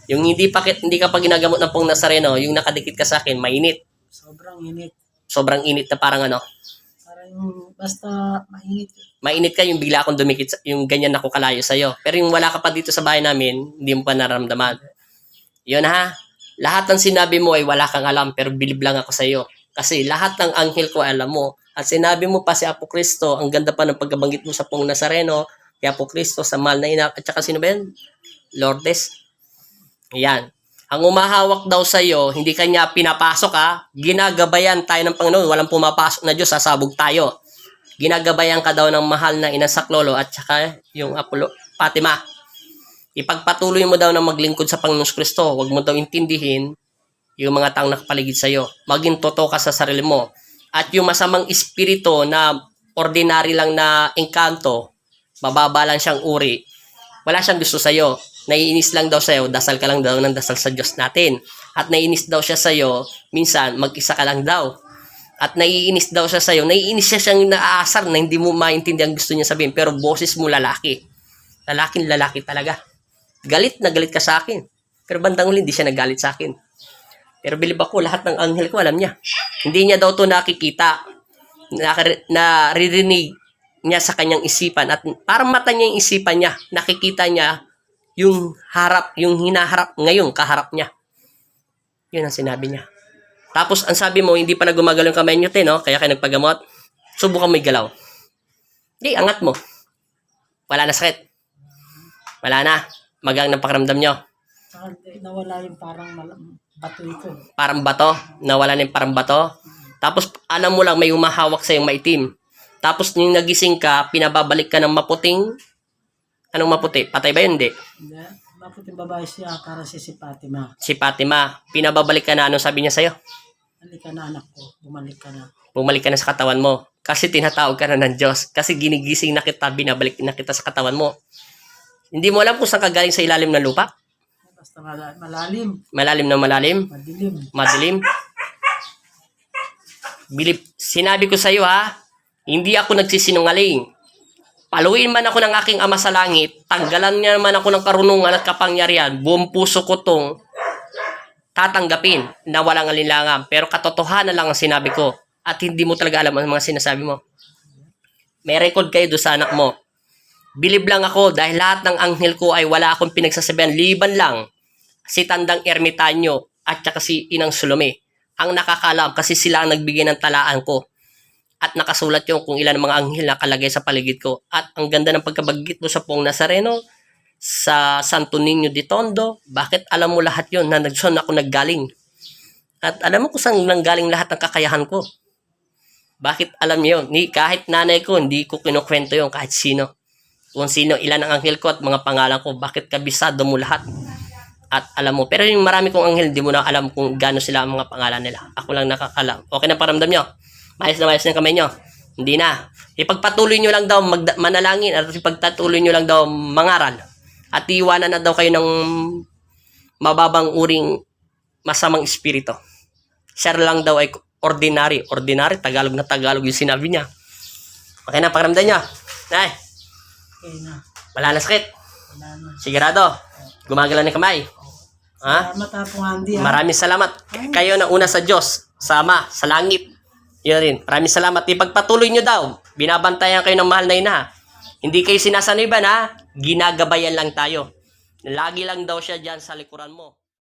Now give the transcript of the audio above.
Yung hindi ka pa ginagamot ng pong Nazareno, yung nakadikit ka sa akin, mainit. Sobrang init. Sobrang init na parang ano. Parang basta mainit. Mainit ka yung bigla akong dumikit, yung ganyan ako kalayo sa'yo. Pero yung wala ka pa dito sa bahay namin, hindi mo pa nararamdaman. Yun ha. Lahat ng sinabi mo ay wala kang alam, pero bilib lang ako sa'yo. Kasi lahat ng anghel ko alam mo. At sinabi mo pa si Apo Kristo, ang ganda pa ng pagkabanggit mo sa pong Nazareno, kay Apo Kristo, sa mahal na ina, at saka sino ba yan? Lourdes. Ayan. Ang umahawak daw sa iyo, hindi kanya pinapasok ha. Ginagabayan tayo ng Panginoon. Walang pumapasok na Diyos, sasabog tayo. Ginagabayan ka daw ng mahal na ina Saklolo at saka yung Apollo, Fatima. Ipagpatuloy mo daw na maglingkod sa Panginoon Kristo. Huwag mo daw intindihin yung mga taong nakapaligid sa iyo. Maging totoo ka sa sarili mo. At yung masamang espiritu na ordinary lang na engkanto, mababa lang siyang uri, wala siyang gusto sa iyo. Naiinis lang daw sa'yo, dasal ka lang daw ng dasal sa Diyos natin. At naiinis daw siya sa'yo, minsan mag-isa ka lang daw. At naiinis daw siya sa'yo, naiinis siya siyang naaasar na hindi mo maintindihan gusto niya sabihin. Pero boses mo lalaki. Lalaking lalaki talaga. Galit na galit ka sa akin. Pero bandang huli, hindi siya nagalit sa akin. Pero bilib ako, lahat ng anghel ko alam niya. Hindi niya daw to nakikita. Naririnig niya sa kanyang isipan. At parang mata niya yung isipan niya. Nakikita niya yung harap, yung hinaharap ngayon, kaharap niya. Yun ang sinabi niya. Tapos, ang sabi mo, hindi pa na gumagalaw yung kamay niyo, no? Kaya kayo nagpagamot. Subukan mo igalaw. Hindi, angat mo. Wala na sakit. Wala na. Magang ng pakiramdam niyo. Saka nawala yung parang bato ito. Parang bato. Nawala na yung parang bato. Tapos, alam mo lang, may umahawak sa yung maitim. Tapos, yung nagising ka, pinababalik ka ng maputing. Anong maputi? Patay ba yun? Hindi. Hindi. Maputing babae siya para si Fatima. Si Fatima. Pinababalik ka na. Anong sabi niya sa'yo? Halika na anak ko. Bumalik ka na. Bumalik ka na sa katawan mo. Kasi tinatawag ka na ng Diyos. Kasi ginigising na kita, binabalik na kita sa katawan mo. Hindi mo alam kung saan ka galing sa ilalim ng lupa? Basta malalim. Malalim na malalim? Madilim. Madilim? Bilib. Sinabi ko sa iyo ha, hindi ako nagsisinungaling. Paluin man ako ng aking Ama sa langit, tanggalan niya naman ako ng karunungan at kapangyarihan, buong puso ko tong tatanggapin na walang alinlangan. Pero katotohanan lang ang sinabi ko at hindi mo talaga alam ang mga sinasabi mo. May record kayo doon sa anak mo. Bilib lang ako dahil lahat ng anghel ko ay wala akong pinagsasabihan. Liban lang si Tandang Ermitanyo at saka si Inang Salome. Ang nakakalam kasi sila ang nagbigay ng talaan ko. At nakasulat yung kung ilan ng mga anghel na kalagay sa paligid ko. At ang ganda ng pagkabagit mo sa pong Nazareno, sa Santo Niño de Tondo, bakit alam mo lahat yon na saan ako naggaling? At alam mo kung saan nanggaling lahat ng kakayahan ko? Bakit alam niyo yun? Kahit nanay ko, hindi ko kinukwento yon kahit sino. Kung sino, ilan ang anghel ko at mga pangalan ko, bakit kabisado mo lahat? At alam mo, pero yung marami kong anghel, hindi mo na alam kung gaano sila ang mga pangalan nila. Ako lang nakakalam. Okay na paramdam nyo? Mayos na kamay nyo. Hindi na. Ipagpatuloy nyo lang daw manalangin at ipagpatuloy nyo lang daw mangaral. At iwanan na daw kayo ng mababang uring masamang espiritu. Siya lang daw ay ordinary. Ordinary, Tagalog na Tagalog yung sinabi niya. Okay na, pakiramdam nyo. Nay, Okay na. wala na sakit. Wala na. Sigurado. Gumagalaw ng kamay. Ha? Salamat ha, Andy. Maraming salamat. Kayo na una sa Diyos, sa Ama, sa langit. Yun rin. Maraming salamat. Ipagpatuloy nyo daw. Binabantayan kayo ng mahal na ina. Hindi kayo sinasaniban ha. Ginagabayan lang tayo. Lagi lang daw siya dyan sa likuran mo.